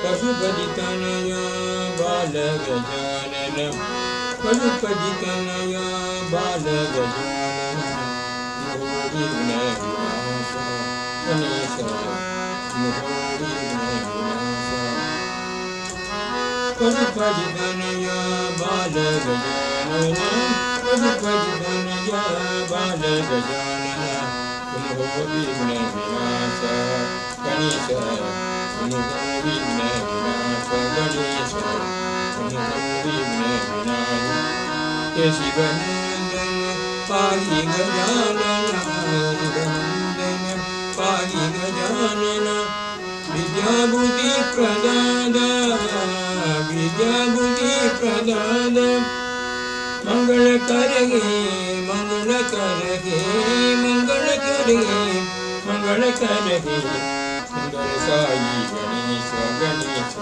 पशुपतितनया बालगजानन पशुपतितनया बालगजानन मोहिघ्नविनाश गणेश मोहिघ्नविनाश पशुपतितनया बालगजानन पशुपतितनया बालगजानन मोहिघ्नविनाश गणेश मोहिघ्नविनाश गणेश मोहिघ्नविनाश शिवनंदन पाहि गजानन शिवनंदन पाहि गजानन विद्याबुद्धि प्रदान विद्याबुद्धि प्रदान मंगल करगे मंगल करगे मंगल करगे मंगल करगे सुंदर साई गणेश गणेश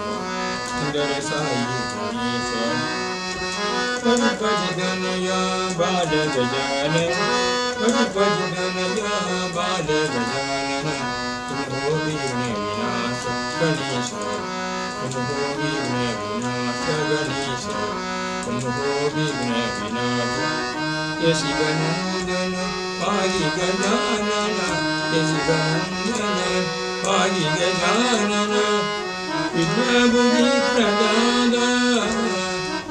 सुंदर साई गणेश पशुपतितनया बालगजानन पशुपतितनया बालगजानन मोहिघ्नविनाश गणेश मोहिघ्नविनाश गणेश मोहिघ्नविनाश शिवनंदन पाहि गजानन शिवनंदन पाहि गजानन विद्याबुद्धि प्रदान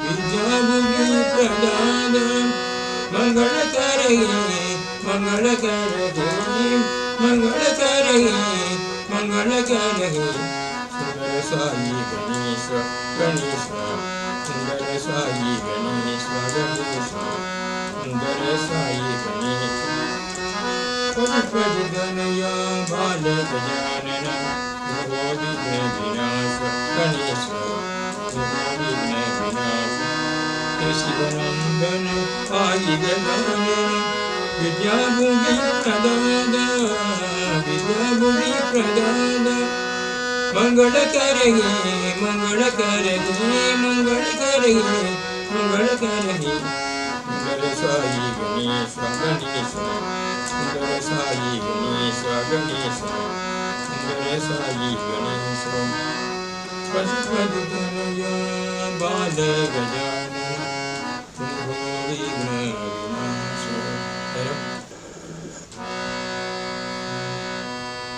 विद्याबुद्धि प्रदान मंगल करगे मंगल करगे मंगल करगे मंगल करगे सुंदर साई गणेश गणेश सुंदर साई गणेश गणेश सुंदर साई गणेश पशुपतितनया बालगजानन मोहिघ्नविनाश गणेश मोहिघ्नविनाश शिवनंदन पाहि गजानन विद्याबुद्धि प्रदान विद्याबुद्धि प्रदान मंगल करगे मंगल करगे मंगल करगे मंगल करगे सुंदर साई गणेश गणेश सुंदर साई गणेश गणेश सुंदर साई गणेश पशुपतितनया बालगजानन मोहिघ्नविनाश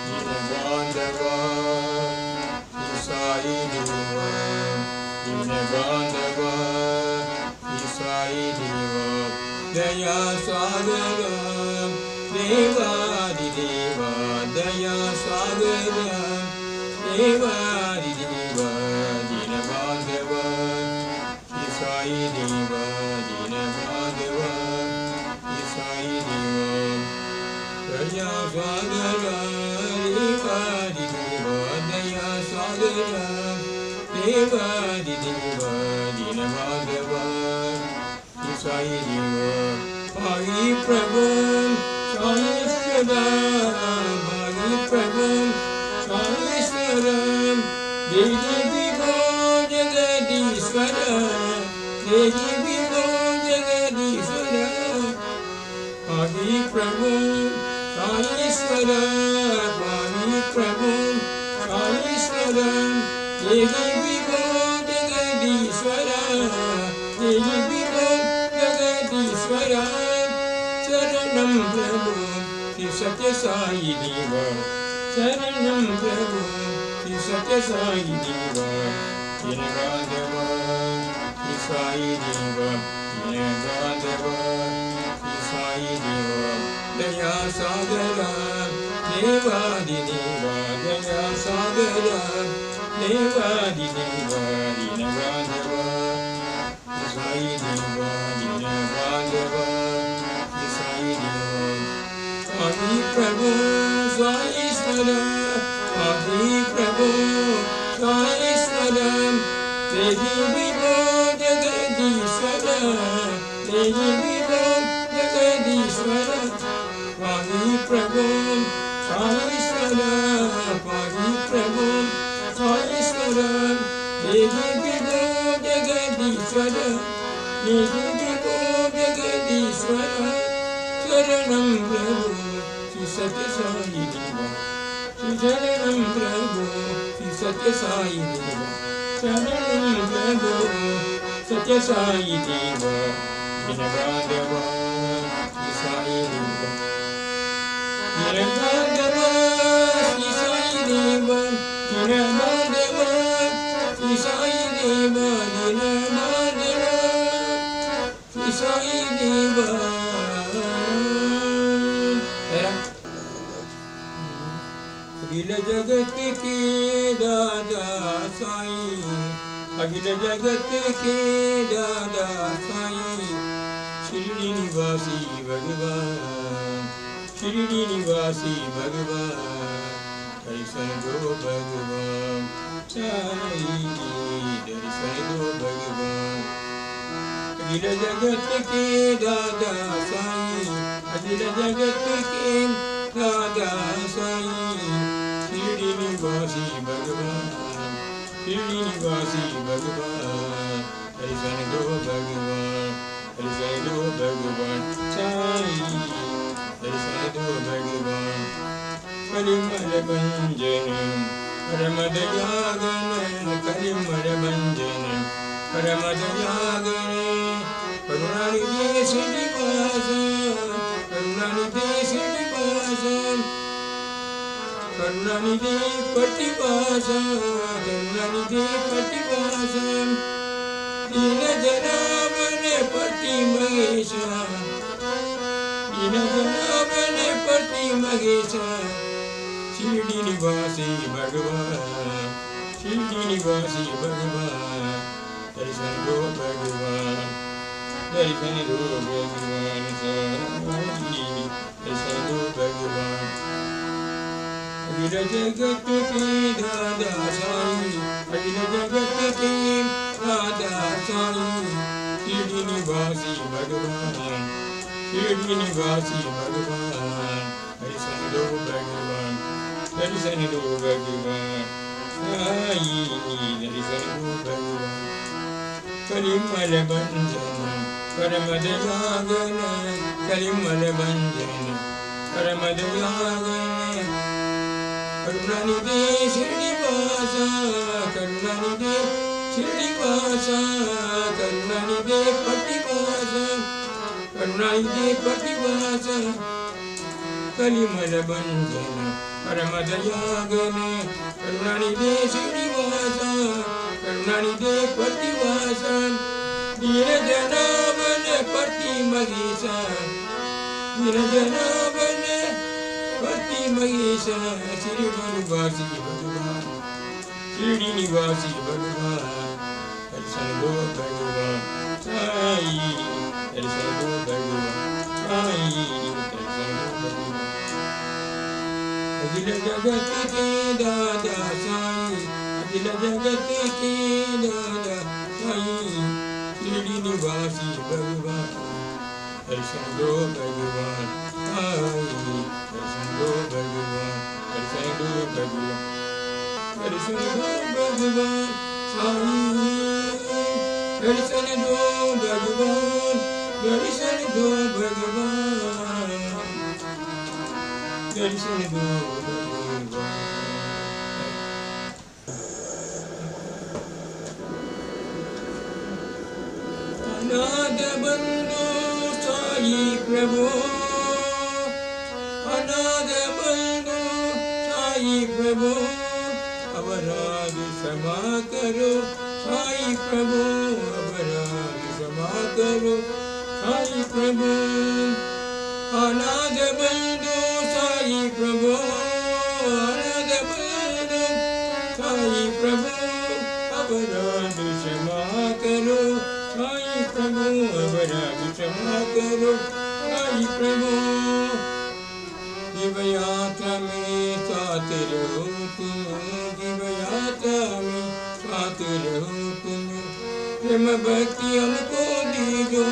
दीनबांधवा ईसाई देवा दीनबांधवा ईसाई देवा दया सागर देवादिदेवा दया सागर देवादिदेवा दीनबांधवा ईसाई देवा दीनबांधवा ईसाई देवा दया सागर देवादिदेवा दया सागर देवादिदेवा दीनबांधवा ईसाई देवा पाहि प्रभु साईश्वरम पाहि प्रभु साईश्वरम देहि विभो जगदीश्वर देहि विभो जगदीश्वर पाहि प्रभु साईश्वर पाहि प्रभु साईश्वर देहि विभो जगदीश्वर देहि विभो जगदीश्वर शरणं प्रभु श्री सत्य साई देव शरणं प्रभु श्री सत्य साई देव दीनबांधव श्री साई देव दीनबांधव श्री साई देव दया सागर देवादिदेव दया सागर देवादिदेव दीनबांधव श्री साई देव दीनबांधव पाहि प्रभु साईश्वर पाहि प्रभु साईश्वर देहि विभो जगदीश्वर देहि विभो जगदीश्वर पाहि प्रभु साईश्वर पाहि प्रभु साईश्वर देहि विभो जगदीश्वर देहि विभो जगदीश्वर शरणं प्रभु श्री सत्य साई देवा शरणं प्रभु श्री सत्य साई देवा शरणं प्रभु सत्य साई देवा दीनबंधव श्री साई देवा दीनबंधव श्री साई देवा दीनबंधव श्री साई देवा दीनबंधव श्री साई देवा अखिल जगत के दादा साई अखिल जगत के दादा साई शिरडी निवासी भगवान शिरडी निवासी भगवान दर्शन दो भगवान साई दर्शन दो भगवान अखिल जगत के दादा साई अखिल जगत के दादा साई शिरडी निवासी भगवान शिरडी निवासी भगवान दर्शन दो भगवान दर्शन दो भगवान साई दर्शन दो भगवान कलिमल भंजन परम दयागन कलिमल भंजन परम दयागन करुणानिधि श्रीनिवास करुणानिधि श्रीनिवास करुणानिधि प्रतिभास करुणानिधि प्रतिभास दीन जनावन पति महेश दीन जनावन पति महेश शिरडी निवासी भगवान शिरडी निवासी भगवान दर्शन दो भगवान दर्शन दो भगवान साई दर्शन दो भगवान अखिल जगत के दादा साई अखिल जगत के दादा साई शिरडी निवासी भगवान शिरडी निवासी भगवान दर्शन दो भगवान दर्शन दो भगवान साई दर्शन दो भगवान कलिमल भंजन परम दयागन कलिमल भंजन परम दयागन करुणानिधि श्रीनिवास करुणानिधि श्रीनिवास करुणानिधि प्रतिभास करुणानिधि प्रतिभास कलिमल भंजन परम दयागन करुणानिधि श्रीनिवास करुणानिधि प्रतिभास दीन जनावन पति महेश दीन जनावन पति महेश शिरडी निवासी भगवान शिरडी निवासी भगवान दर्शन दो भगवान साई दर्शन दो भगवान साई दर्शन दो भगवान अखिल जगत के दादा साई अखिल जगत के दादा साई शिरडी निवासी भगवान दर्शन दो भगवान साई दर्शन दो भगवान दर्शन दो भगवान दर्शन दो भगवान साई दर्शन दो भगवान दर्शन दो भगवान दर्शन दो भगवान अनाथ बंधु साई प्रभु अनाथ बंधु साई प्रभु अपराध क्षमा करो साई प्रभु अपराध क्षमा करो साई प्रभु अनाथ बंधु साई प्रभु अनाथ बंधु साई प्रभु अपराध क्षमा करो साई प्रभु अपराध क्षमा करो साई प्रभु दिव्यात्मा में साथ रहो तुम दिव्यात्मा में साथ रहो तुम प्रेम भक्ति हमको दीजो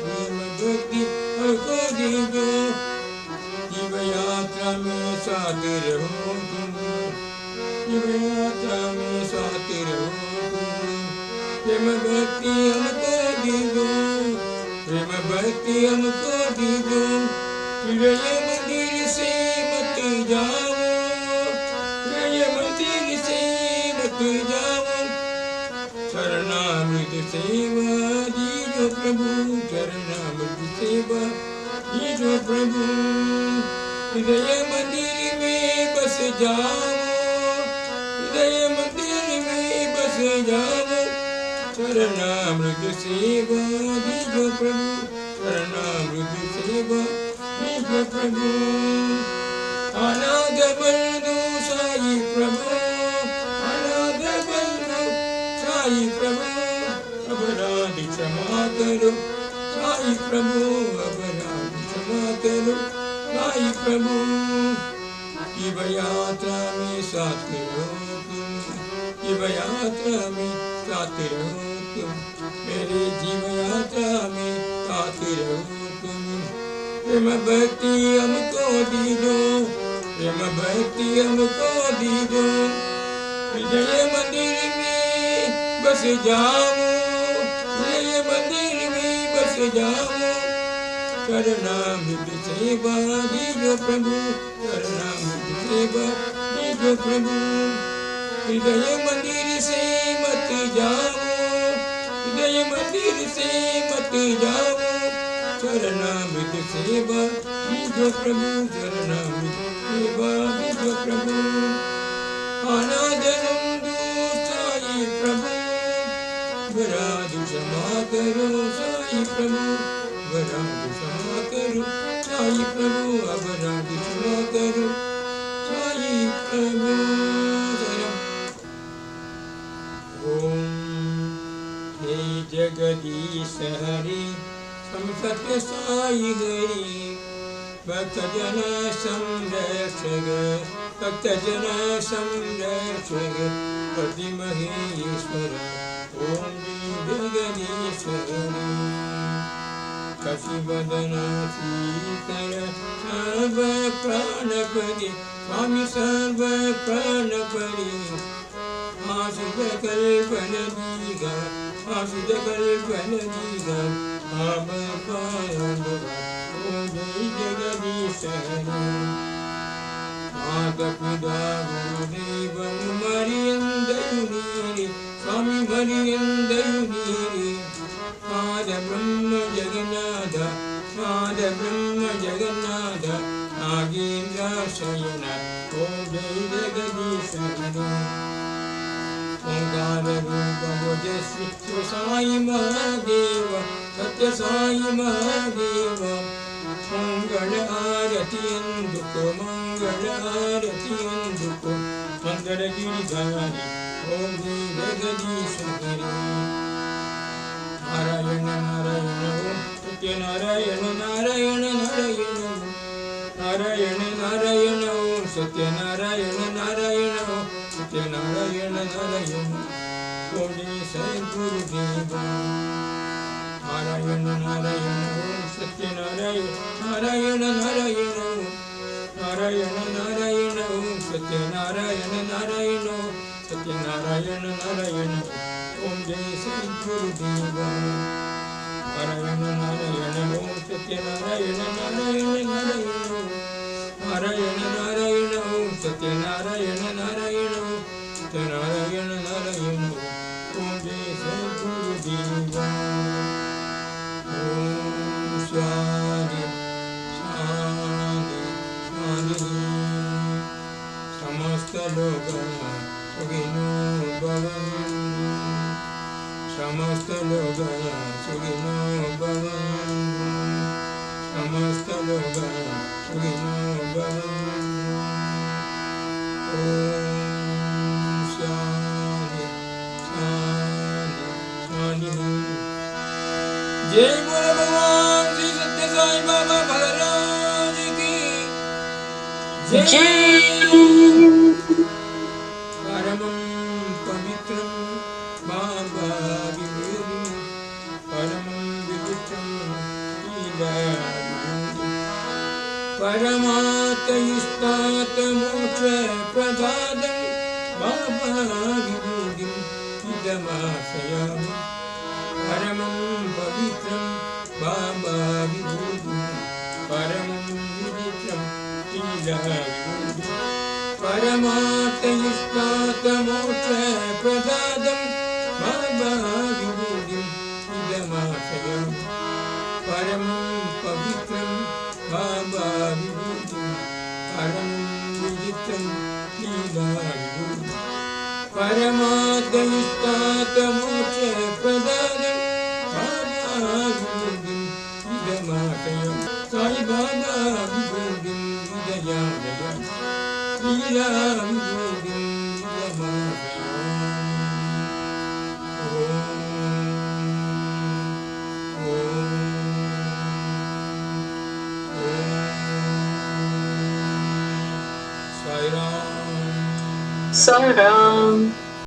प्रेम भक्ति हमको दीजो दिव्यात्मा में साथ रहो तुम दिव्यात्मा में साथ रहो तुम प्रेम भक्ति हमको दीजो प्रेम भक्ति हमको दीजो हृदय मंदिर से मत जाओ चरणामृत सेवा दीजो प्रभु, चरणामृत सेवा दीजो प्रभु। हृदय मंदिर में बस जाओ, हृदय मंदिर में बस जाओ, चरणामृत सेवा दीजो प्रभु, चरणामृत सेवा दीजो प्रभु। अनाथ बंधु साई प्रभु, अनाथ बंधु साई प्रभु, अपराध क्षमा करो साई प्रभु, अपराध क्षमा करो साई प्रभु। शिव यात्रा में साथ रहो तुम, शिव यात्रा में साथ रहो तुम, मेरे जीव यात्रा में साथ रहो तुम। प्रेम भक्ति हमको दीजो, प्रेम भक्ति हमको दीजो। हृदय मंदिर में बस जाओ, हृदय मंदिर में बस जाओ, चरणामृत सेवा दीजो प्रभु, चरणामृत सेवा दीजो प्रभु। हृदय मंदिर से मत जाओ, हृदय मंदिर से मत जाओ, चरणामृत सेवा दीजो प्रभु, चरणामृत सेवा दीजो प्रभु। अनाथ बंधु साई प्रभु, अपराध क्षमा करो साई प्रभु, अपराध क्षमा करो साई प्रभु, अपराध क्षमा करो साई प्रभु। ओम हे जगदीश हरि सम सत्य साई हरि, भक्त जन संरक्षक, भक्त जन संरक्षक, प्रति महेश्वर ओम जगदीश हरि। शशिवदन शीतल सर्व प्राणपति, स्वामी सर्व प्राणपति, आशुद कल्पन दीघा, आशुद कल्पन दीघा, आब पायंद ओम जय जगदीश हरि। माता पिता गुरुदेव मरियंदयुनीरि, स्वामी मरियंदयुनीरि, आद ब्रह्म जगन्नाथ, आद ब्रह्म जगन्नाथ, नागेन्द्र शयन ओम जय जगदीश हरि। ओंकार रूप बोधे श्री शिव साई महादेव, सत्य साई महादेव, मंगल आरती अंधुको, मंगल आरती अंधुको, मंगल गिरिधारी ओम जय जगदीश हरि। नारायण नारायण ओम सत्य नारायण नारायण नारायण, नारायण नारायण ओम सत्य नारायण नारायण ओम सत्य नारायण नारायण ओम जय साई गुरुदेव। नारायण नारायण ओम सत्य नारायण नारायण नारायण ओम, नारायण नारायण ओम सत्य नारायण नारायण ओम सत्य नारायण नारायण ओम जय साई गुरुदेव। नारायण नारायण ओम सत्य नारायण नारायण नारायण ओम, नारायण नारायण ओम सत्य नारायण नारायण ओम सत्य नारायण नारायण ओम जय साई गुरुदेव। ओम शांति शांति शांति। समस्त लोग सुखिनो भवन्तु, समस्त लोग सुखिनो भवन्तु, समस्त लोग सुखिनो भवन्तु। ओम शांति शांति शांति। जय बोलो भगवान श्री सत्य साई बाबा महाराज की जय। परमं पवित्रं बाबा विभूतिं, परमं विचित्रं ईबाविभूतिं, परमार्थ इष्टार्थ मोक्ष प्रदातं बाबा विभूतिं इदमाश्रयामि। परमं पवित्रं बाबा विभूतिं, परमं विचित्रं ईबाविभूतिं, परमार्थ इष्टार्थ मोक्ष प्रदातं बाबा विभूतिं इदमाशयम् परमं पवित्रं बाबा विभूतिं परमं विचित्रं लीलाविभूतिं परमाद्ययुक्तातमोक्षप्रदानं बाबा विभूतिं इदमाशयम् साई बाबा विभूतिं इदयामयम् लीलाविभूतिं Sai Ram.